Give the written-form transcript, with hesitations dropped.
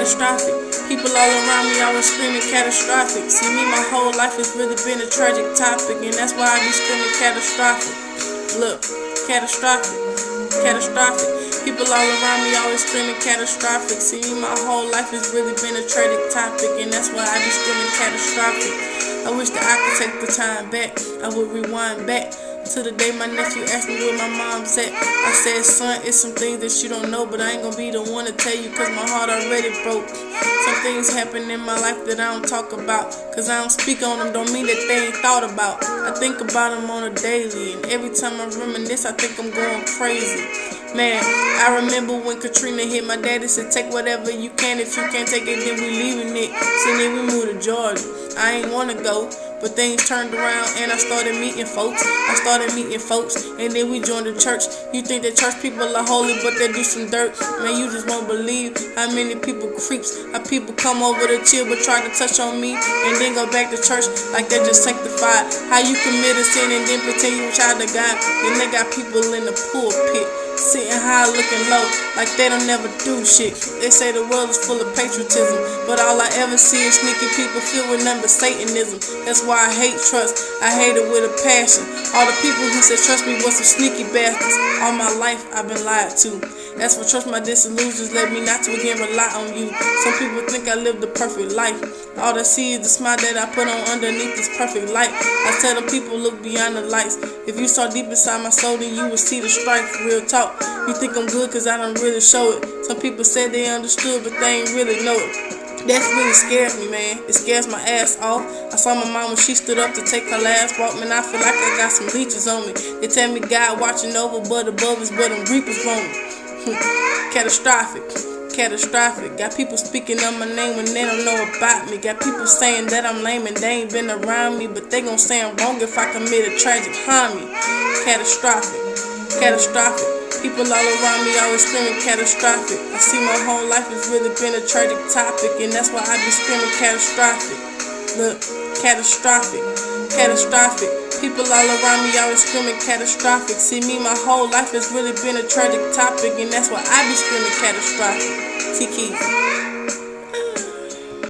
catastrophic. People all around me always screaming catastrophic. See me, my whole life has really been a tragic topic, and that's why I be screaming catastrophic. Look, catastrophic, catastrophic. People all around me always screaming catastrophic. See me, my whole life has really been a tragic topic, and that's why I be screaming catastrophic. I wish that I could take the time back. I would rewind back to the day my nephew asked me where my mom's at. I said, son, it's some things that you don't know, but I ain't gonna be the one to tell you, cause my heart already broke. Some things happen in my life that I don't talk about, cause I don't speak on them don't mean that they ain't thought about. I think about them on a daily, and every time I reminisce I think I'm going crazy. Man, I remember when Katrina hit, my daddy said, take whatever you can, if you can't take it then we leaving it. So then we moved to Georgia. I ain't wanna go, but things turned around and I started meeting folks. And then we joined the church. You think that church people are holy, but they do some dirt. Man, you just won't believe how many people creeps. How people come over to chill but try to touch on me and then go back to church like they're just sanctified. How you commit a sin and then pretend you a child of God. Then they got people in the pulpit sitting high looking low like they don't never do shit. They say the world is full of patriotism, but all I ever see is sneaky people filled with nothing but Satanism. That's why I hate trust. I hate it with a passion. All the people who said trust me was some sneaky bastards. All my life I've been lied to. That's what trust my disillusions led me not to again rely on you. Some people think I lived the perfect life. All they see is the smile that I put on underneath this perfect light. I tell them people look beyond the lights. If you saw deep inside my soul, then you would see the strife. Real talk. You think I'm good cause I don't really show it. Some people said they understood but they ain't really know it. That really scares me, man. It scares my ass off. I saw my mom when she stood up to take her last walk. Man, I feel like I got some leeches on me. They tell me God watching over, but above is where them reapers roaming. Catastrophic, catastrophic. Got people speaking on my name when they don't know about me. Got people saying that I'm lame and they ain't been around me, but they gon' say I'm wrong if I commit a tragic harm. Catastrophic, catastrophic. People all around me always screaming catastrophic. I see my whole life has really been a tragic topic, and that's why I be screaming catastrophic. Look, catastrophic, catastrophic. People all around me always screaming catastrophic. See me, my whole life has really been a tragic topic, and that's why I be screaming catastrophic. T-Keys.